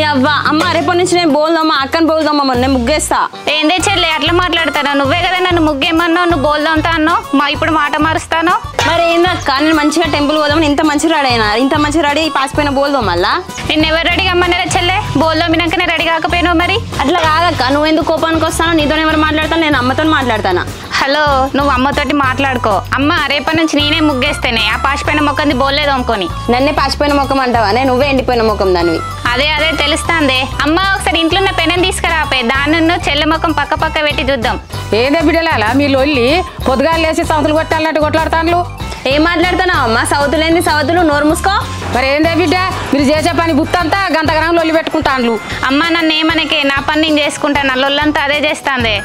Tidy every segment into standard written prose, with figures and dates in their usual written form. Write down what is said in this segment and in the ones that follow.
నీ అవ్వ అమ్మ రేపటి నుంచి నేను బోల్దామా అక్కని బోల్దామా నేను ముగ్గేస్తా. ఏందే చెల్లి అట్లా మాట్లాడతాను? నువ్వే కదా నన్ను ముగ్గేమన్నావు, నువ్వు బోల్దాంతా అన్నావు, ఇప్పుడు మాట మారుస్తాను. మరి ఏందక్క నేను మంచిగా టెంపుల్ పోదామని ఇంత మంచి రెడీ అయినా, ఇంత మంచి రెడీ పాసిపోయిన బోల్దాం మళ్ళా. నిన్ను ఎవరు రెడీగా అమ్మన్నారా చెల్లె? బోల్దామినాకనే రెడీ కాకపోయినావు మరి. అట్లా కాదక్క, నువ్వు ఎందుకు కోపానికి వస్తాను? నీతో ఎవరు మాట్లాడతాను? నేను అమ్మతో మాట్లాడతానా. హలో, నువ్వు అమ్మతోటి మాట్లాడుకో. అమ్మ రేపటి నుంచి నేనే ముగ్గేస్తేనే ఆ పాసిపోయిన మొక్కంది బోల్లేదు అనుకోని. నన్నే పాసిపోయిన ముఖం అంటావా? నువ్వే ఎండిపోయిన ముఖం దానివి. అదే తెలుస్తాందే. అమ్మ ఒకసారి ఇంట్లో ఉన్న పెనం తీసుకురాపే, దాన్ని చెల్లె ముఖం పక్క పక్క పెట్టి చూద్దాం. ఏదే బిడ్డలా మీ లొల్లి? పొద్దుగాలు లేసి సౌతులు కొట్టాలన్నట్టు కొట్లాడతాను. ఏం మాట్లాడుతున్నావు అమ్మ? సౌతులేంది సౌతులు, నోరు మూసుకో. మరి ఏందే బిడ్డ మీరు చేసే పని బుత్తంతా గంటగరం లొల్లి పెట్టుకుంటాను. అమ్మ నన్ను ఏమనకే, నా పని నేను చేసుకుంటాను, లొల్లంతా అదే చేస్తాందే.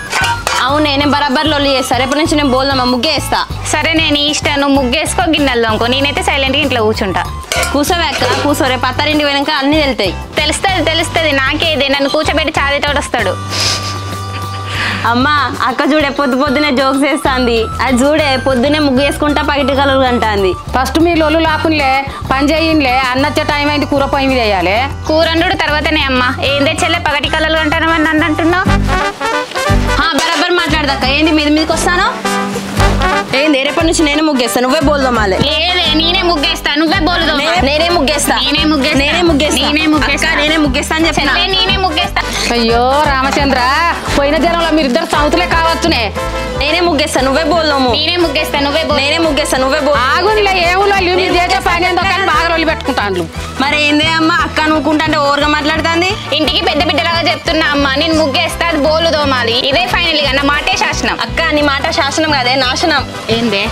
అవునే, నేను బరాబర్ లొల్లి చేస్తా. రేపటి నుంచి నేను బోల్దామా ముగ్గేస్తా. సరే నేను ఇష్టం, నువ్వు ముగ్గేసుకో, గిన్నెలు దొంకో, నేనైతే సైలెంట్గా ఇంట్లో కూర్చుంటా. కూసోవే అక్క, కూసో. రేపు అత్తారింటికి పోయినాక అన్నీ వెళ్తాయి. తెలుస్తుంది నాకేదే. నన్ను కూర్చోబెట్టి చాదితోడు వస్తాడు. అమ్మ అక్క చూడే పొద్దునే జోక్స్ వేస్తుంది. అది చూడే పొద్దునే ముగ్గు వేసుకుంటా పగిటి కలర్ అంటాంది. ఫస్ట్ మీ లొల్లు లాపునిలే, పని చేయండిలే. అన్నచ్చే టైం అయింది, కూర పొయ్యి మీద వేయాలి. కూరండు తర్వాతనే అమ్మ. ఏందే చెల్లె పగటి కలలు అంటానమని నన్ను అంటున్నావు? బరాబర్ మాట్లాడదక్క. ఏంది మీదకి వస్తాను? ఏంది రేపటి నుంచి నేనే ముగ్గేస్తా, నువ్వే బోల్దామాలే. లేదే నేనే ముగ్గేస్తా, నువ్వే బోల్దో. నేనే ముగ్గేస్తా అని చెప్పిన. నేనే ముగ్గేస్తా. అయ్యో రామచంద్ర, పోయిన జనంలో మీరిద్దరు సౌతులే కావచ్చునే. నేనే ముగ్గేస్తా, నువ్వే బోల్దాము. నేనే ముగ్గేస్తా, నువ్వే ఆగునిలే. ఏములో మీరు చేసే పని ఏందో కానీ బాగా రోజులు పెట్టుకుంటాను. మరి ఏందే అమ్మ అక్క అనుకుంటా అంటే ఓవర్గా మాట్లాడుతుంది. ఇంటికి పెద్ద బిడ్డలాగా చెప్తున్నా అమ్మ. నేను ముగ్గేస్తా, అది బోలు దోమాలి. ఇదే ఫైనల్ గా నా మాటే శాసనం. అక్క నీ మాట శాసనం కాదే నాశనం. ఏందే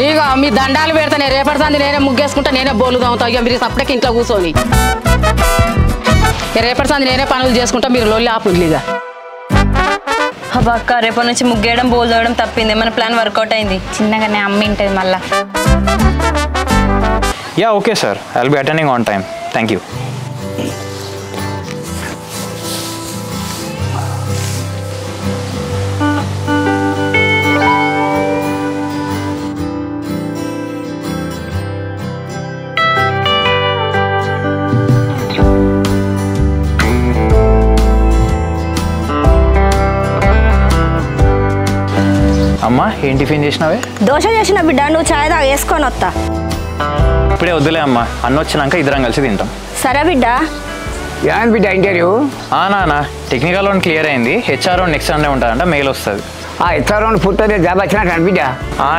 ఇక మీ దండాలు పెడతానే. రేపటి సంది నేనే ముగ్గేసుకుంటా, నేనే బోలు దోమతా. ఇక మీరు సపరేట్ ఇంట్లో కూర్చొని రేపటి సంది నేనే పనులు చేసుకుంటా, మీరు లొల్లి ఆపులిగా. అక్క రేపటి నుంచి ముగ్గేయడం బోల్ తోయడం తప్పింది. మన ప్లాన్ వర్కౌట్ అయింది. చిన్నగానే అమ్మ ఇంటది మళ్ళా. Yeah, okay sir. I'll be attending on time. Thank you. అమ్మా ఏం టిఫిన్ చేసినావే? దోశ చేసిన బిడ్డ, నువ్వు చాయ్ తాగా వేసుకొని వస్తా. ఇప్పుడే వద్దులే అమ్మా, అన్న వచ్చినాక ఇద్దరం కలిసి తింటాం. సరే బిడ్డ. ఏమైంది బిడ్డ ఇంటర్వ్యూ? నాన్న టెక్నికల్ రౌండ్ క్లియర్ అయింది. హెచ్ఆర్ రౌండ్ నెక్స్ట్ సండే ఉంటుందంట, మెయిల్ వస్తుంది. హెచ్ఆర్ రౌండ్ పూర్తయితే జాబ్ వచ్చినట్టు బిడ్డ?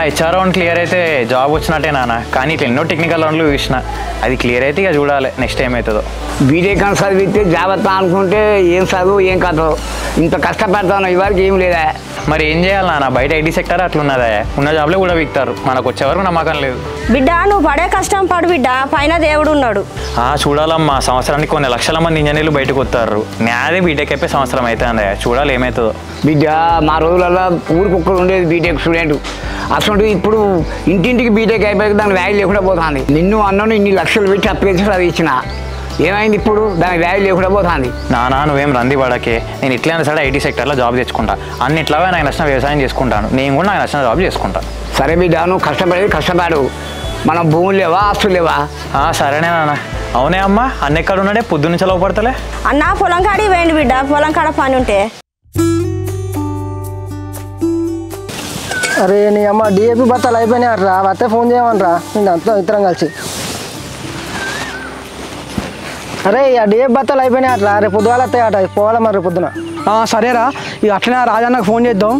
హెచ్ఆర్ రౌండ్ క్లియర్ అయితే జాబ్ వచ్చినట్టే నాన్న. కానీ ఇట్లా ఎన్నో టెక్నికల్ రౌండ్లు చూసిన, అది క్లియర్ అయితే ఇక చూడాలి నెక్స్ట్ ఏమవుతుందో. బీటెక్ అని చదివితే జాబ్ వస్తా అనుకుంటే ఏం చదువు ఏం కథ, ఇంత కష్టపడతాను ఇవాళకి ఏం లేదా? మరి ఏం చేయాలి నాన్న, బయట ఐటీ సెక్టర్ అట్లున్నదా, ఉన్న జాబ్లే కూడా వీక్తారు. మనకు వచ్చేవరకు నమ్మకం లేదు. బిడ్డ నువ్వు పడే కష్టం పడు బిడ్డ, పైన దేవుడు ఉన్నాడు. చూడాలమ్మా, సంవత్సరానికి కొన్ని లక్షల మంది ఇంజనీర్లు బయటకు వస్తారు. నాదే బీటెక్ అయిపోయి సంవత్సరం అయితే అందయ్య, చూడాలి ఏమవుతుందో. బిడ్డ మా రోజులలో ఊరికొక్కరు ఉండేది బీటెక్ స్టూడెంట్. అసలు ఇప్పుడు ఇంటింటికి బీటెక్ అయిపోయి దానికి వాల్యూ లేకుండా పోతుంది. నిన్ను అన్నను ఇన్ని లక్షలు పెట్టి అప్పు చదివించిన, ఏమైంది ఇప్పుడు దానికి వాల్యూ లేకుండా పోతుంది. నానా నువ్వేం రంది పడకే, నేను ఇట్లైనా సరే ఐటీ సెక్టర్లో జాబ్ తెచ్చుకుంటా. అన్నిట్లాగా నాకు నచ్చిన వ్యవసాయం చేసుకుంటాను, నేను కూడా నాకు నచ్చిన జాబ్ చేసుకుంటాను. సరే బిడ్డ, నువ్వు కష్టపడేది కష్టపడు. మనం భూములు లేవా ఆస్తులు లేవా? సరేనే నాన్న. అవునే అమ్మా, అన్న ఎక్కడ ఉన్నాడే? పొద్దు నుంచి లోపడతలే. అన్న పొలం కాడికి వేయండి బిడ్డ, పొలం కాడ పని ఉంటే. అరే నీ అమ్మ డిఏపి బత్తాలు అయిపోయినాయి రా, వస్తే ఫోన్ చేయమనరా, నేను అంతా ఇద్దరం కలిసి. అరే ఆ డిఏపి బత్తాలు అయిపోయినాయి రా, రేపు పొద్దుగాల వస్తాయి అట, పోవాలి మరి రేపు పొద్దున. సరేరా, ఇక అట్లనే రాజన్నకు ఫోన్ చేద్దాం.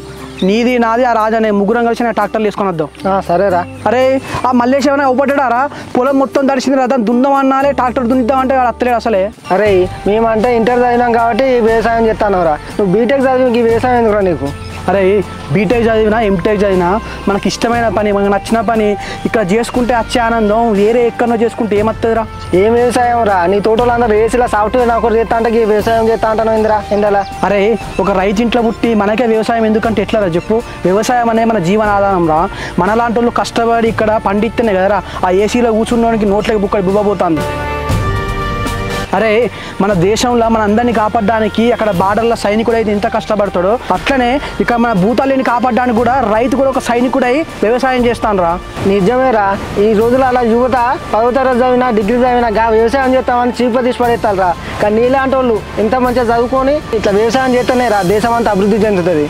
నీది నాది ఆ రాజనే ముగ్గురం కలిసి ట్రాక్టర్లు తీసుకొని వద్దాం. సరేరా. అరే ఆ మల్లేష్ ఏమైనా ఊపడ్డారా? పొలం మొత్తం తడిసింది రా, దాన్ని దుందాం అన్నాలే, ట్రాక్టర్ దున్నిద్దామంటే వాడు అత్తలేడు అసలే. అరే మేమంటే ఇంటర్ చదివినాం కాబట్టి వ్యవసాయం చేస్తాను రా, నువ్వు బీటెక్ చదివి వ్యవసాయం ఎందుకురా నీకు? అరే బీటెక్ చదివినా ఎంటెక్ చదివినా మనకి ఇష్టమైన పని, మనకు నచ్చిన పని ఇక్కడ చేసుకుంటే వచ్చే ఆనందం వేరే ఎక్కడో చేసుకుంటే ఏమవుతుందిరా? ఏం వ్యవసాయం రా, నీ తోటలో అందరూ ఏసీలో సాఫ్ట్వేర్ నౌకరు చేస్తా అంటే వ్యవసాయం చేస్తా అంటాను ఇందిరా ఎండలా. అరే ఒక రైతు ఇంట్లో పుట్టి మనకే వ్యవసాయం ఎందుకంటే ఎట్లా చెప్పు? వ్యవసాయం అనే మన జీవనాధారం రా. మనలాంటి వాళ్ళు కష్టపడి ఇక్కడ పండిస్తేనే కదరా ఆ ఏసీలో కూర్చున్నోనికి నోట్లకి బుక్కడి బుబ్బపోతుంది. అరే మన దేశంలో మన అందరినీ కాపాడడానికి అక్కడ బార్డర్లో సైనికుడు అయితే ఎంత కష్టపడతాడో అట్లనే ఇక్కడ మన భూతాలని కాపాడడానికి కూడా రైతు కూడా ఒక సైనికుడై వ్యవసాయం చేస్తానురా. నిజమేరా, ఈ రోజులలో యువత 10వ తరగతి చదివినా డిగ్రీ చదివినా వ్యవసాయం చేస్తామని చీప తీసి పడేస్తారా. కానీ నీలాంటి వాళ్ళు ఎంత మంచిగా చదువుకొని ఇట్లా వ్యవసాయం చేస్తేనే రా దేశం అంతా అభివృద్ధి చెందుతుంది.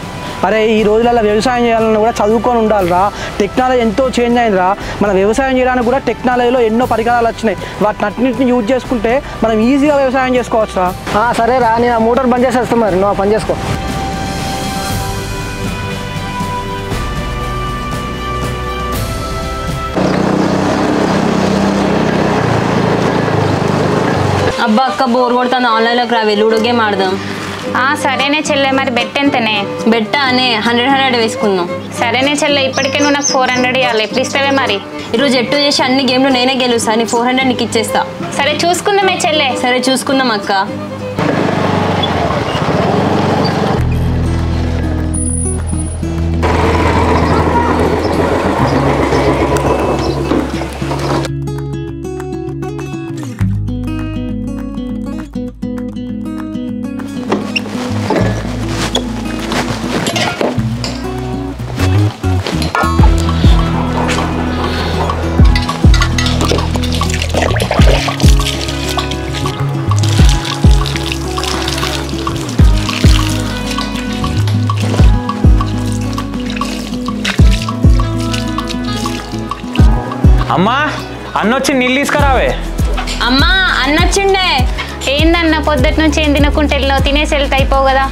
అరే ఈ రోజులలో వ్యవసాయం చేయాలన్నా కూడా చదువుకొని ఉండాలిరా. టెక్నాలజీ ఎంతో చేంజ్ అయిందిరా. మన వ్యవసాయం చేయడానికి కూడా టెక్నాలజీలో ఎన్నో పరికరాలు వచ్చినాయి. వాటిని అన్నింటిని యూజ్ చేసుకుంటే మనం ఈజీగా వ్యవసాయం చేసుకోవచ్చురా. సరేరా, నేను ఆ మోటార్ బంద్ చేసి వస్తాను, మరి నువ్వు ఆ పని చేసుకో. అబ్బా అక్క బోర్ కొడుతుంది, ఆన్లైన్లోకి రా, లూడో గేమ్ ఆడదాం. సరేనే చెల్లె, మరి బెట్ ఎంతనే? బెట్ట అనే 100 వేసుకుందాం. సరేనే చెల్లె, ఇప్పటికే నువ్వు నాకు 400 ఇవ్వాలి. ఎప్పుడు ఇస్తావే మరి? ఈరోజు ఎట్టు చేసి అన్ని గేమ్లు నేనే గెలుస్తాను. నీ 400 నీకు ఇచ్చేస్తా. సరే చూసుకుందామే చెల్లె. సరే చూసుకుందాం అక్క. అమ్మా అన్న వచ్చి నీళ్ళు తీసుకురావే. అమ్మా అన్న వచ్చిండే. ఏందన్న పొద్దుటి నుంచి ఏం తినకుంటే వెళ్ళావు? తినేసి వెళ్తే అయిపోవు కదా.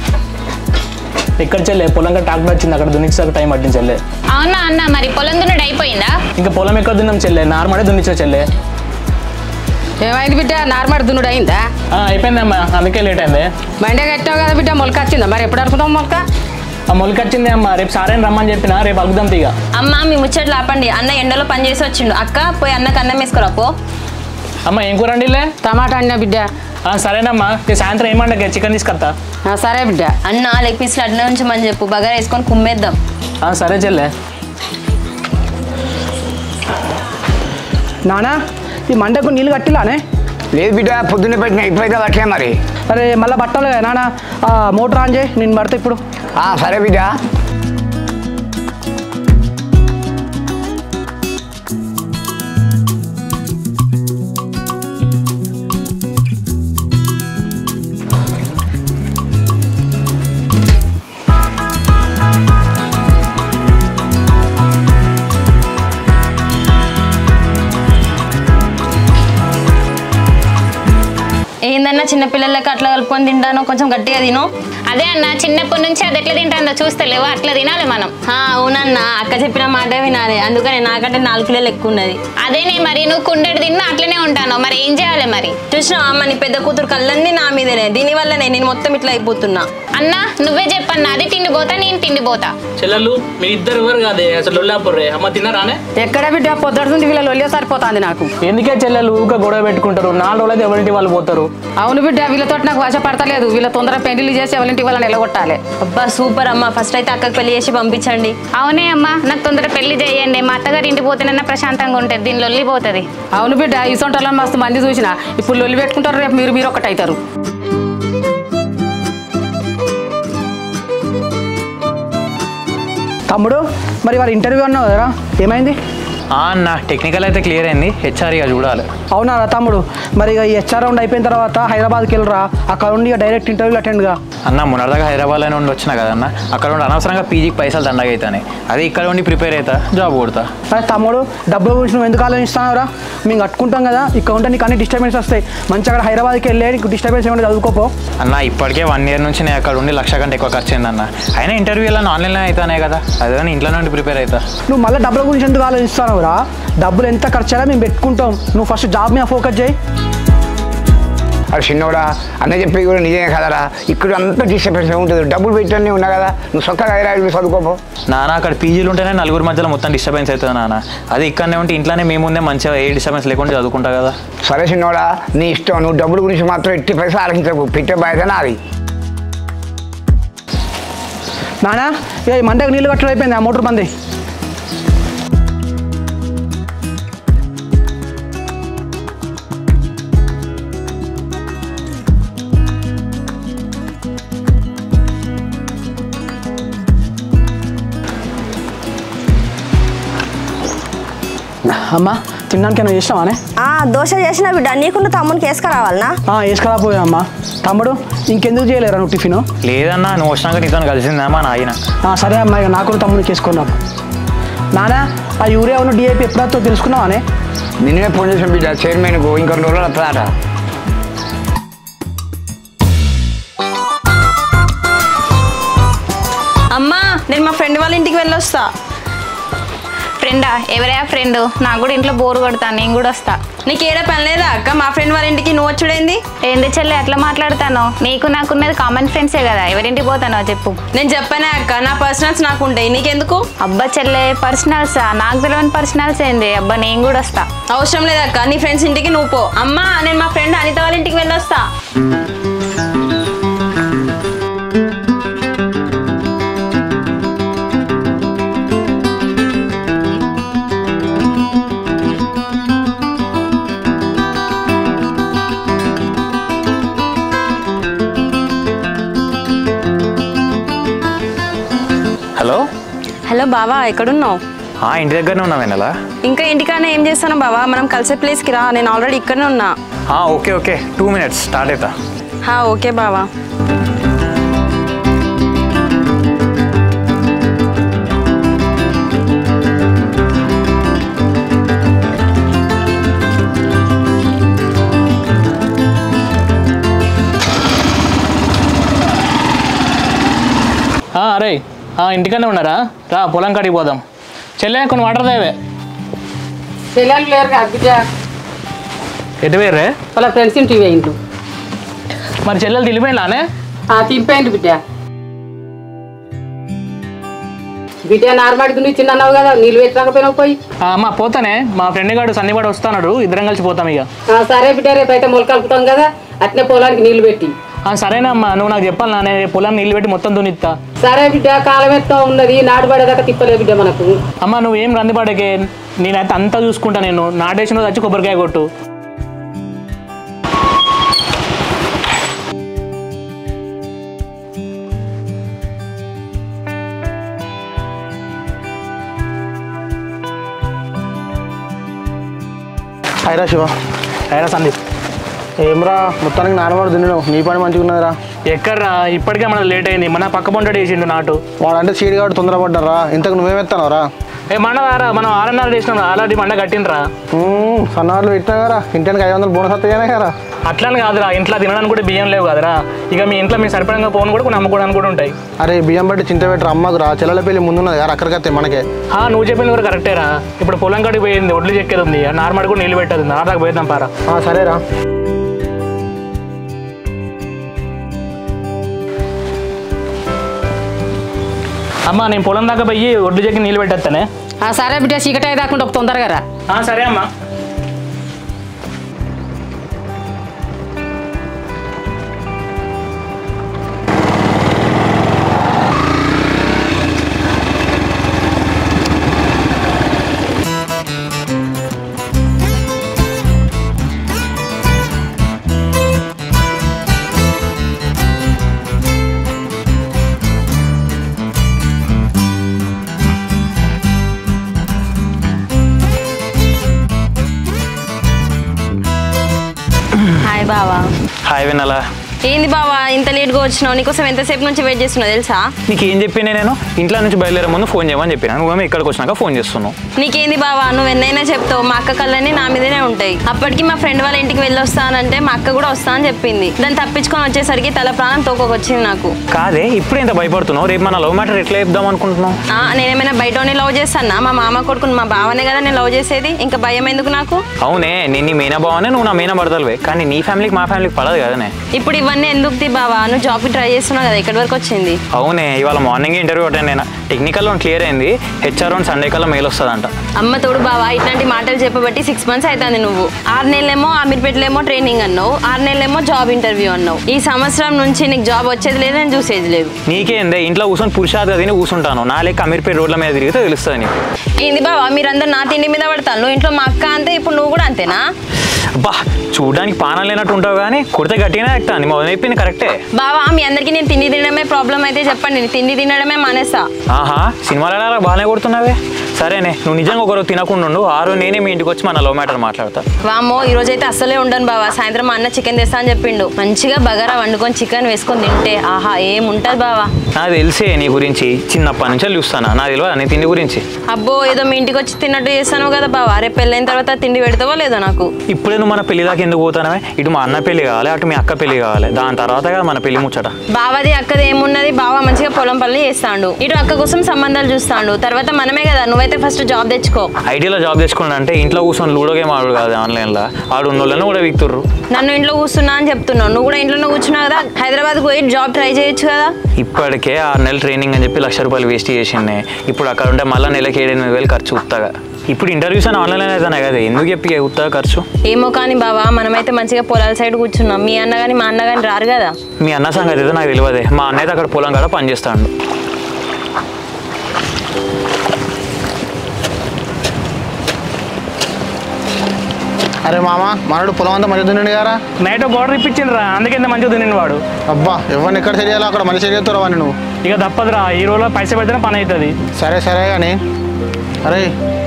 ఇక్కడ చెల్లె పొలంగా ట్రాక్టర్ వచ్చింది, అక్కడ దున్నిచ్చాక టైం పట్టింది చెల్లె. అవునా అన్న, మరి పొలం దున్నుడు అయిపోయిందా? ఇంకా పొలం ఎక్కడ దున్నాం చెల్లె, నార్మడే దున్నిచ్చా చెల్లె. ఏమైంది బిడ్డ, నార్మల్ దున్నుడు అయిందా? అయిపోయిందమ్మా, అందుకే లేట్ అయింది. మండే కట్టావు కదా బిడ్డ, మొలక వచ్చిందా? మరి ఎప్పుడు అనుకుంటాం మొలక? మొలక వచ్చింది అమ్మా, రేపు సారేని రమ్మని చెప్పిన, రేపు అలుగుదాం తీగ. అమ్మ మీ ముచ్చట్లు ఆపండి. అన్న ఎండలో పని చేసి వచ్చిండు. అక్క పోయి అన్నకు అన్నం వేసుకోరా పో. అమ్మ ఏం కూర అండి? టమాటా అన్నా బిడ్డ. సరేనమ్మా, సాయంత్రం ఏమంటే చికెన్ తీసుకొస్తా. సరే బిడ్డ. అన్న లెగ్ పీస్లు అట్లా ఉంచమని చెప్పు, బగారా వేసుకొని కుమ్మేద్దాం. సరే చెల్లె. నానా ఈ మంటకు నీళ్ళు కట్టిలానే? లేదు బిడ్డ, పొద్దున్నే పెట్టిన, ఇప్పుడైతే అట్లే మరి. అరే మళ్ళీ బట్టలు నాన్న మోటార్ ఆన్ చేయి, నేను పడతా ఇప్పుడు. సరే బిడ్డ. ఏందన్నా చిన్నపిల్లలకి అట్లా కలుపుకొని తింటాను, కొంచెం గట్టిగా తిను. అదే అన్న, చిన్నప్పటి నుంచి అది ఎట్లా తింటానో చూస్తలేవు, అట్లా తినాలి మనం. అవునన్నా, అక్క చెప్పిన మాట వినాలి. అందుకని నాకంటే 4 కిలోలు ఎక్కువ ఉన్నది. అదేనే మరి, నువ్వు కుండెడు తిన్నా అట్లనే ఉంటాను, మరి ఏం చేయాలి మరి? చూసినా అమ్మ, నీ పెద్ద కూతురు కళ్ళన్నీ నా మీదనే. దీనివల్లనే నేను మొత్తం ఇట్లా అయిపోతున్నా. అన్న నువ్వే చెప్పన్నా, అది తిండిపోతా నేను తిండిపోతా. చెల్లెలు మీ ఇద్దరు ఎవరు కాదే అసలు లొల్లాపుర్రే. అమ్మ తిన్నారానే? ఎక్కడ బిడ్డ, పొద్దుంది వీళ్ళ లొల్లి సరిపోతుంది నాకు. ఎందుకే చెల్లెలు ఊక గొడవ పెట్టుకుంటారు? 4 రోజులైతే ఎవరింటి వాళ్ళు పోతారు. అవును బిడ్డ, వీళ్ళతో నాకు వశపడతలేదు. వీళ్ళ తొందరగా పెళ్లి చేసి ఎవరింటి వాళ్ళని ఎలగొట్టాలి. అబ్బా సూపర్ అమ్మ, ఫస్ట్ అయితే అక్కకి పెళ్లి చేసి పంపించండి. అవునే అమ్మా, నాకు తొందర పెళ్లి చేయండి. మా అత్తగారి ఇంటి పోతేనన్నా ప్రశాంతంగా ఉంటుంది, దీని లొల్లి పోతుంది. అవును బిడ్డ, ఈ సొంటలను మస్తు మంది చూసిన, ఇప్పుడు లొల్లి పెట్టుకుంటారు, రేపు మీరు ఒకటవుతారు. తమ్ముడు మరి వారి ఇంటర్వ్యూ అన్నావు కదరా, ఏమైంది? అన్న టెక్నికల్ అయితే క్లియర్ అయింది, హెచ్ఆర్ ఇక చూడాలి. అవునా తమ్ముడు, మరి ఇక ఈ హెచ్ఆర్ రౌండ్ అయిపోయిన తర్వాత హైదరాబాద్కి వెళ్ళరా, అక్కడ ఉండి ఇక డైరెక్ట్ ఇంటర్వ్యూలు అటెండ్గా. అన్న మొన్నటిదాకా హైదరాబాద్లోనే ఉండి వచ్చినా కదన్న, అక్కడ ఉండి అనవసరంగా పీజీకి పైసలు దండగా అవుతాయి. అదే ఇక్కడ ఉండి ప్రిపేర్ అవుతా, జాబ్ కొడతా. తమ్ముడు డబ్బుల గురించి నువ్వు ఎందుకు ఆలోచిస్తున్నావురా? మేము కట్టుకుంటాం కదా, ఇక్కడ ఉంటే నీకు అన్ని డిస్టర్బెన్స్ వస్తాయి. మంచిగా అక్కడ హైదరాబాద్కి వెళ్ళి నీకు డిస్టర్బెన్స్ ఏమైనా చదువుకోపో. అన్న ఇప్పటికే 1 year నుంచి నేను అక్కడ ఉండి 1,00,000 కంటే ఎక్కువ ఖర్చు అయిందన్న. అయినా ఇంటర్వ్యూలో ఆన్లైన్లో అవుతానే కదా, అదే ఇంట్లో నుండి ప్రిపేర్ అవుతా. నువ్వు మళ్ళీ డబ్బుల గురించి ఎందుకు ఆలోచిస్తున్నావురా? డబ్బులు ఎంత ఖర్చు అయినా మేము పెట్టుకుంటాం, నువ్వు ఫస్ట్ జాబ్ మీద ఫోకస్ చేయి. అది చిన్నోడా అన్న చెప్పేది కూడా నిజమే కదరా, ఇక్కడ అంతా డిస్టర్బెన్స్ ఉంటుంది. డబ్బులు పెట్టానే ఉన్నా కదా, నువ్వు చక్కగా హైదరాబాద్ చదువుకోపో. నాన్న అక్కడ పీజీలు ఉంటేనే 4 మధ్యలో మొత్తం డిస్టర్బెన్స్ అవుతుంది నాన్న. అది ఇక్కడనే ఉంటే ఇంట్లోనే మేముందే మంచిగా ఏ డిస్టర్బెన్స్ లేకుండా చదువుకుంటా కదా. సరే చిన్నోడా, నీ ఇష్టం, నువ్వు డబ్బుల గురించి మాత్రం ఎట్టి పైసలు ఆలోచించకు, పెట్టే బాధ్యత నాది. నానా ఇక మంటకు నీళ్ళు కట్టడం అయిపోయింది, ఆ మోటార్ బంద్. అమ్మ తినడానికి ఏమైనా చేసినావానే? దోశ చేసిన బిడ్డ నీకు తమ్మునికి వేసుకురావాలనా? వేసుకురాపోయా అమ్మ. తమ్ముడు ఇంకెందుకు చేయలేరా నువ్వు టిఫిన్? లేదన్నా నువ్వు వచ్చినాక నీతో కలిసిందమ్మా నాయన. సరే అమ్మా, ఇక నాకు తమ్ముడికి వేసుకున్నాం. నానా ఆ యూరియా ఉన్న డిఐపి ఎప్పుడో తెలుసుకున్నావానే? నిన్నే ఫోన్ చేసిన బిడ్డ చైర్మన్కు ఇంకొన్ని రోజులు వస్తుందట. అమ్మా నేను మా ఫ్రెండ్ వాళ్ళ ఇంటికి వెళ్ళొస్తా. ఫ్రెండా? ఎవరైనా ఫ్రెండ్? నాకు కూడా ఇంట్లో బోర్ కొడతాను, నేను కూడా వస్తా. నీకు ఏడా పని లేదా అక్క? మా ఫ్రెండ్ వాళ్ళ ఇంటికి నువ్వు వచ్చుడేంది? ఏంటి చెల్లె అట్లా మాట్లాడతాను? నీకు నాకున్నది కామన్ ఫ్రెండ్సే కదా, ఎవరింటికి పోతానో చెప్పు. నేను చెప్పానే అక్క, నా పర్సనల్స్ నాకు ఉంటాయి, నీకెందుకు? అబ్బా చెల్లె పర్సనల్సా? నాకు తెలియని పర్సనల్స్ ఏంది? అబ్బా నేను కూడా వస్తా. అవసరం లేదక్క, నీ ఫ్రెండ్స్ ఇంటికి నువ్వు పో. అమ్మా నేను మా ఫ్రెండ్ అనిత వాళ్ళ ఇంటికి వెళ్ళొస్తా. హలో హలో బావా, ఎక్కడున్నావు? ఇంటి దగ్గరనే ఉన్నా వెన్నెల. ఇంకా ఇంటికానే ఏం చేస్తాను బావా? మనం కలిసే ప్లేస్కి రా, నేను ఆల్రెడీ ఇక్కడనే ఉన్నా. ఓకే ఓకే 2 minutes స్టార్ట్ అవుతా. ఓకే బావా. అరే ఇంటికనే ఉన్నారా? రా పొలం కాడికి పోదాం. చెల్లె కొన్ని వాటర్ దేవే. చెల్లెలు లేరు కదా బిడ్డ, ఎటు వేరే వాళ్ళ ఫ్రెండ్స్ ఇంటికి వేయిండు. మరి చెల్లెలు తెలిపోయినానే? తింపేయండి బిడ్డ. బిడ్డ నార్మల్ నువ్వు చిన్నన్నావు కదా, నీళ్ళు పెట్టకపోయినావు పోయి. అమ్మ పోతానే, మా ఫ్రెండ్ గారు సన్నివాడు వస్తున్నాడు, ఇద్దరం కలిసి పోతాం ఇక. సరే బిడ్డ, రేపు అయితే మొలక కలుపుతాం కదా, అట్నే పొలానికి నీళ్ళు పెట్టి. సరేనమ్మా, నువ్వు నాకు చెప్పాలి నానే, పొలం నీళ్ళు పెట్టి మొత్తం దున్నిస్తా. సరే బిడ్డ, కాలం ఎత్తా ఉన్నది, నాటు పడేదాకా తిప్పలే బిడ్డ మనకు. అమ్మ నువ్వేం రందిపడకే, నేనైతే అంతా చూసుకుంటా. నేను నాటేసిన వచ్చి కొబ్బరికాయ కొట్టు. అయిరా శివ. అయినా సందీప్. ఏమరా మొత్తానికి నానవాడు తిన్నావు, నీ పని మంచిగా ఉన్నదిరా. ఎక్కడ్రా, ఇప్పటికే మనకు లేట్ అయింది. మన పక్క పొంటాడు వేసిండు నాటు. వాడంటే సీడ్ కాబట్టి తొందరపడ్డారా, ఇంతకు నువ్వేమెత్తానవరా? మండదారా, మనం 6.5 చేసినాం, ఆల్రెడీ మండ కట్టినరా. సన్నాళ్ళు పెట్టినా కదా, ఇంటికి 500 బోనస్ వస్తాయనే కదా. అట్లని కాదురా, ఇంట్లో తినడానికి కూడా బియ్యం లేవు కదరా. ఇక మీ ఇంట్లో మీ సరిపడంగా పోను కూడా కొన్ని అమ్ముకోవడానికి కూడా ఉంటాయి. అరే బియ్యం బట్టి చింత పెట్టరు అమ్మకురా, చెల్లెల పెళ్లి ముందున్నది కదా, అక్కడికి మనకే. నువ్వు చెప్పింది కూడా కరెక్టేరా. ఇప్పుడు పొలం కాడికి పోయింది, ఒడ్లు చెక్కేది ఉంది, నార్మల్ కూడా నీళ్ళు పెట్టేది ఉంది, దాకా పోయిద్దాం పారా. సరేరా. అమ్మ నేను పొలం దాకా పోయి ఒడ్లు చెక్కి నీళ్ళు పెట్టేస్తానే. సరే బిడ్డ, చీకటి అయి దాకుండా తొందరగా రా. సరే అమ్మా. హాయ్ బావా. హాయ్ వెన్నెల. ఏంది బావా ఇంత లేట్గా వచ్చినావు? నీకోసం ఎంతసేపు నుంచి వెయిట్ చేస్తున్నా తెలుసా? నీకేం చెప్పినా నేను ఇంట్లో నుంచి బయలుదేరే ముందు ఫోన్ చేయమని చెప్పినా, నువ్వేమో ఇక్కడికి వచ్చినాక ఫోన్ చేస్తున్నావు. నీకేంది బావా, నువ్వు ఎన్నైనా చెప్తావు, మా అక్క కళ్ళని నా మీదనే ఉంటాయి. అప్పటికి మా ఫ్రెండ్ వాళ్ళ ఇంటికి వెళ్ళొస్తానంటే మా అక్క కూడా వస్తా అని చెప్పింది. దాన్ని తప్పించుకొని వచ్చేసరికి తల ప్రాణం తోకొచ్చింది నాకు. కాదే ఇప్పుడు ఎంత భయపడుతున్నావు? రేపు మన లవ్ మ్యాటర్ ఎట్లా చెప్దాం అనుకుంటున్నావు? నేనేమైనా బయట లవ్ చేస్తానా? మా మామ కొడుకుని మా బావనే కదా నేను లవ్ చేసేది, ఇంకా భయం ఎందుకు నాకు? అవునే, నేను నీ మీనా బావనే, నువ్వు నా మీనా భర్తలువే, కానీ నీ ఫ్యామిలీకి మా ఫ్యామిలీకి పడదు కదనే. ఇప్పుడు ఇవన్నీ ఎందుకు తీ బావా, నువ్వు జాబ్కి ట్రై చేస్తున్నావు కదా, ఎక్కడి వరకు వచ్చింది? అవునే, ఇవాళ మార్నింగ్ ఇంటర్వ్యూ అటెండ్ అయినా, టెక్నికల్ లోన్ క్లియర్ అయింది, హెచ్ఆర్ లోన్ సండే కల్లా మెయిల్ వస్తుందంట. అమ్మ తోడు బావా, ఇట్లాంటి మాటలు చెప్పబట్టి 6 months అవుతుంది. నువ్వు 6 నెలలేమో అమీర్పేటలేమో ట్రైనింగ్ అన్నావు, 6 నెలలేమో జాబ్ ఇంటర్వ్యూ అన్నావు. ఈ సంవత్సరం నుంచి నీకు జాబ్ వచ్చేది లేదు, నేను చూసేది లేదు. నీకేందే, ఇంట్లో కూర్చొని పురుషాది తిని కూర్చుంటాను, నా లెక్క అమీర్పేట రోడ్ల మీద తిరిగితే తెలుస్తుంది నీకు. ఏంది బావా మీరందరూ నా తిండి మీద పడతాను? నువ్వు ఇంట్లో మా అక్క అంతే, ఇప్పుడు నువ్వు కూడా అంతేనా? బా చూడడానికి పానాలు లేనట్టు ఉంటావు కానీ కుడితే గట్టిగానే ఎక్కుతాను, మొదలు చెప్పింది కరెక్టే. బావా మీ అందరికీ నేను తిండి తినడమే ప్రాబ్లం అయితే చెప్పండి, నేను తిండి తినడమే మానేస్తా. సినిమాలు బాగానే కొడుతున్నావే. సరేనే నువ్వు నిజంగా ఒకరోజు తినకుండా ఉండు, ఆ రోజు నేనే మీ ఇంటికి వచ్చి మన లవ్ మ్యాటర్ మాట్లాడతా. వామ్మో ఈ రోజు అయితే అస్సలే ఉండను బావా. సాయంత్రం మా అన్న చికెన్ తెస్తా అని చెప్పిండు. మంచిగా బగారా వండుకొని చికెన్ వేసుకొని తింటే ఆహా ఏముంటది బావా. నాకు తెలిసే నీ గురించి, చిన్నప్పటి నుంచి చూస్తానా, నాకు తెలియదు నీ తిండి గురించి. అబ్బో ఏదో మీ ఇంటికి వచ్చి తిన్నట్టు చేస్తాను కదా బావా. రేపు పెళ్ళైన తర్వాత తిండి పెడతావో లేదో నాకు. ఇప్పుడే నువ్వు మన పెళ్లి దాకా ఎందుకు పోతానవే? ఇటు మా అన్న పెళ్లి కావాలి, అటు మీ అక్క పెళ్లి కావాలి, దాని తర్వాత మన పెళ్లి ముచ్చట. బావది అక్కది ఏమున్నది, బావ మంచిగా పొలం పనులు చేస్తాడు, ఇటు అక్క కోసం సంబంధాలు చూస్తాడు. తర్వాత మనమే కదా. నువ్వైతే ఫస్ట్ జాబ్ తెచ్చుకో. ఐటీలో జాబ్ తెచ్చుకున్నా అంటే ఇంట్లో కూర్చొని లూడో గేమ్ ఆడు కాదు, ఆన్లైన్లో ఆడు ఉన్నోళ్ళని కూడా వీక్తుర్రు. నన్ను ఇంట్లో కూర్చున్నా అని చెప్తున్నావు, నువ్వు కూడా ఇంట్లోనే కూర్చున్నావు కదా. హైదరాబాద్కి పోయి జాబ్ ట్రై చేయొచ్చు కదా. ఇప్పటికే 6 నెలలు ట్రైనింగ్ అని చెప్పి ₹1,00,000 వేస్ట్ చేసిండే. ఇప్పుడు అక్కడ ఉంటే మళ్ళీ నెలకి 7-8 వేలు ఖర్చు ఉత్తగా. ఇప్పుడు ఇంటర్వ్యూస్ అని ఆన్లైన్ అవుతానే కదా, ఎందుకు చెప్పి ఉత్తగా ఖర్చు? ఏమో కానీ బావా, మనమైతే మంచిగా పొలాల సైడ్ కూర్చున్నాం. మీ అన్న కానీ మా అన్న కానీ రారు కదా. మీ అన్న సంగతి అయితే నాకు తెలియదే. మా అన్న అయితే అక్కడ పొలం కాడ పనిచేస్తాడు. అరే మామ, మనడు పొలం అంతా మంచిగా దున్నిండు కదా. నైట్ గోడర్ ఇప్పించిండ్రా, అందుకే ఎంత మంచిగా తిని వాడు. అబ్బా ఎవరిని ఎక్కడ చేయాలో అక్కడ మంచి చేస్తావు అని నువ్వు. ఇక తప్పదురా, ఈ రోజులో పైసా పెడితేనే పని అవుతుంది. సరే సరే కానీ అరే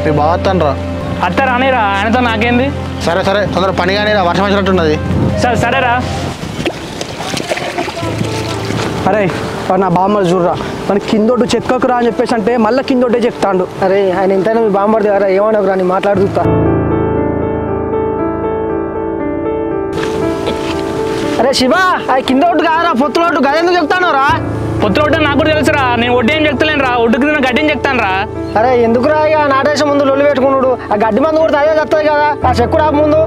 మీ బాగా వస్తాను. అత్త రానిరా, ఆయనతో నాకేంది. సరే సరే తొందర పని కానీ వర్షం వచ్చినట్టున్నది. సరే సరేరా. అరే వాడు నా బామ్మలు చూడరా, మన కిందొడ్డు చెక్కకురా అని చెప్పేసి అంటే మళ్ళీ కిందొడ్డే చెప్తాడు. అరే ఆయన ఎంతైనా మీ బామ్మడిది కదా, ఏమన్నా నీ మాట్లాడుతా. అరే శివ, అది కింద ఒడ్డు కాదురా, పొత్తులోడ్డు. గదెందుకు చెప్తాను రా? పొత్తు ఒడ్డు నాకు కూడా తెలుసురా, నేను ఒడ్డు ఏం చెప్తలేను రా, ఒడ్డు కింద గడ్డిని చెప్తాను రా. అరే ఎందుకురా ఇక నాటేసే ముందు లొల్లి పెట్టుకున్నాడు. ఆ గడ్డి మందు కూడా అదే చెప్తాయి కదా, ఆ చెక్కు రాక ముందు.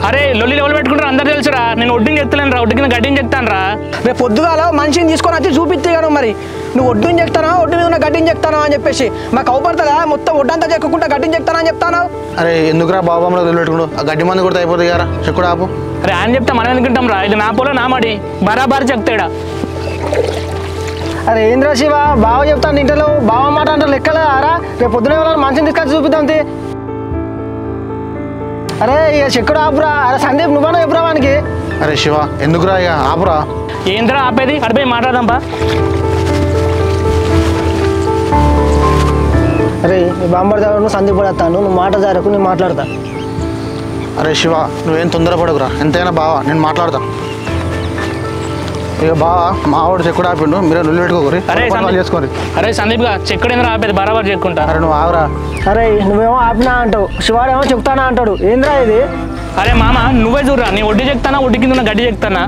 అరే లొల్లి లెవెల్ పెట్టుకుంటారు అందరు తెలుసురా, నేను ఒడ్డుని చెప్తలేను రా, ఒడ్డు కింద గడ్డిని చెప్తాను రా. రేపు పొద్దుగాల మనిషిని తీసుకొని వచ్చి చూపిస్తే కదా మరి నువ్వు ఒడ్డుని చెప్తానా ఒడ్డు మీద ఉన్న గడ్డిని చెప్తానా అని చెప్పేసి మాకు అవుపడుతుందా? మొత్తం ఒడ్డంతా చెక్కకుండా గడ్డిని చెప్తానా అని చెప్తాను. అరే ఎందుకురా బాబామ్మలో వదిలిపెట్టుకున్నాడు, ఆ గడ్డి మంది కూడా అయిపోతుంది కదా, చెక్కుడు ఆపు. అరే ఆయన చెప్తా మనం ఎందుకుంటాం రా, ఇది నా పొలం నా మడి, బరాబర్ చెప్తాడా. అరే ఏంద్రా శివ, బావ చెప్తాను ఇంటలో బావ మాట అంటే లెక్కలేరా? రేపు పొద్దున మనిషిని తీసుకొచ్చి చూపిద్దాం. అరే ఇక చెక్కుడు ఆపురా. అరే సందీప్ నువ్వన్నా చెప్పురా వానికి. అరే శివ ఎందుకురా ఇక ఆపురా. ఏంద్రా ఆపేది, అడిపోయి మాట్లాడదాంపా. అరే నీ బాంబడి దగ్గర సందీప్ పడతాను, నువ్వు మాట జారకు నేను మాట్లాడతా. అరే శివ నువ్వేం తొందరపడకురా, ఎంతైనా బావా నేను మాట్లాడతా. ఇక బావా మావాడు చెక్కుడు ఆపిండు, మీరు నువ్వు పెట్టుకోకరి. చేసుకోరి. అరే సందీప్ గా చెక్కుడు ఏంద్రా ఆపేది, బరాబర్ చెక్కుంటా. అరే నువ్వు ఆగురా. అరే నువ్వేమో ఆపినా అంటావు, శివాడేమో చెప్తానా అంటాడు. ఏంద్రా ఇది? అరే మామ నువ్వే చూడరా, నీ ఒడ్డు చెప్తానా ఒడ్డు కింద ఉన్న గడ్డి చెప్తానా?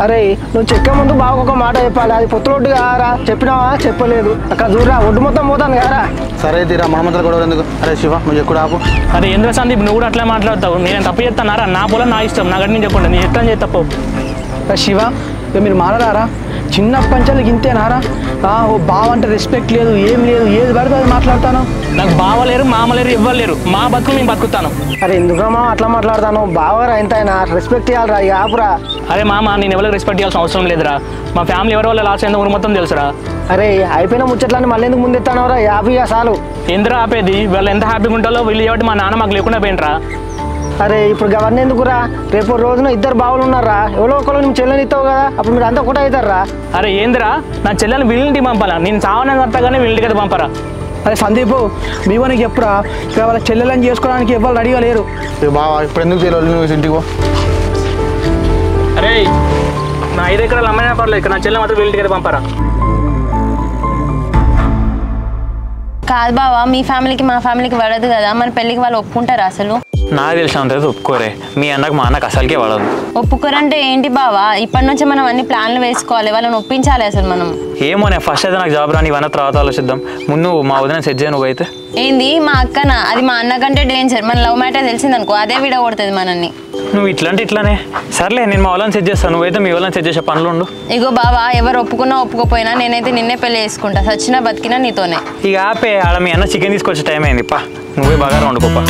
అరే నువ్వు చెక్కే ముందు బాగా ఒక మాట చెప్పాలి. అది పొత్తు ఒడ్డు కారా, చెప్పినావా? చెప్పలేదు. అక్కడ చూడరా ఒడ్డు మొత్తం పోతాను కారా. సరే తీరా మనమంతా గొడవ ఎందుకు. అరే శివ నువ్వు చెక్కుడు ఆపు. అరే ఏంద్ర సందీప్ నువ్వు కూడా అట్లా మాట్లాడతావు, నేను తప్పు చెప్తానారా? నా పొలం నా ఇష్టం, నా గడ్డి నేను చెప్పండి, నేను చెప్తాను చేసి తప్పు. శివ ఇక మీరు మాట్లాడారా? చిన్నప్పటి నుంచి ఇంతేనారా? ఓ బావ అంటే రెస్పెక్ట్ లేదు, ఏం లేదు, ఏది పడితే అది మాట్లాడతాను. నాకు బావలేరు మామలేరు ఎవ్వరు లేరు, మా బతుకు మేము బతుకుతాను. అరే ఎందుకమ్మా అట్లా మాట్లాడతాను? బావరా ఎంతైనా రెస్పెక్ట్ ఇవ్వాలరా, ఇక ఆపురా. అరే మామ నేను ఎవరికి రెస్పెక్ట్ ఇవ్వాల్సిన అవసరం లేదురా, మా ఫ్యామిలీ ఎవరి వల్ల లాస్ అయిందో ఊరు మొత్తం తెలుసురా. అరే అయిపోయిన ముచ్చట్లని మళ్ళీ ఎందుకు ముందెత్తానవరా? హ్యాపీగా చాలు. ఎందుకు ఆపేది, వాళ్ళు ఎంత హ్యాపీగా ఉంటారో వీళ్ళు కాబట్టి మా నాన్న మాకు లేకుండా పోయినరా. అరే ఇప్పుడు గవర్న ఎందుకురా? రేపు రోజున 2 బావులు ఉన్నారా, ఎవరో ఒకరు నువ్వు చెల్లెని ఇస్తావు కదా, అప్పుడు మీరు అంతా కూడా అవుతారా? అరే ఏందిరా, నా చెల్లెని వీళ్ళింటికి పంపాలా, నేను చావనే కడతా కానీ వీళ్ళింటికి అయితే పంపరా. అరే సందీప్ మీ వానికి చెప్పురా, ఇక్కడ వాళ్ళ చెల్లెలని చేసుకోవడానికి ఎవరు రెడీగా లేరు. బావా ఇప్పుడు ఎందుకు తెలియదు నువ్వు ఇంటికి పో. అరే నా 5 ఎకరాలు అమ్మైనా పర్లేదు, ఇక్కడ నా చెల్లె మాత్రం వీళ్ళింటికి అయితే పంపరా. కాదు బావా, మీ ఫ్యామిలీకి మా ఫ్యామిలీకి పడదు కదా, మన పెళ్ళికి వాళ్ళు ఒప్పుకుంటారా అసలు? నాకు తెలిసినంత ఒప్పుకోరే, మీ అన్నకు మా అన్నకు అసలుకే పడదు. ఒప్పుకోరంటే ఏంటి బావా? ఇప్పటి నుంచి మనం అన్ని ప్లాన్లు వేసుకోవాలి, వాళ్ళని ఒప్పించాలి అసలు మనం. ఏమోనే ఫస్ట్ అయితే నాకు జాబ్ రాని ఇవన్నీ తర్వాత ఆలోచిద్దాం. ముందు మా వదిన సెట్ చేయ నువ్వైతే. ఏంది మా అక్కనా? అది మా అన్న కంటే డేంజర్. మన లవ్ మ్యాటర్ తెలిసిందనుకో అదే విడగొడుతుంది మనల్ని. నువ్వు ఇట్లాంటి ఇట్లానే సర్లే, నేను మా వాళ్ళని సెట్ చేస్తాను, నువ్వైతే మీ వాళ్ళని సెట్ చేసే పనులు ఉండు. ఇగో బావా, ఎవరు ఒప్పుకున్నా ఒప్పుకోపోయినా నేనైతే నిన్నే పెళ్లి చేసుకుంటా, సచ్చినా బతికినా నీతోనే. ఇక ఆపే, ఆడ మీ అన్న చికెన్ తీసుకొచ్చే టైం అయింది, పా నువ్వే బాగా వండుకోపా.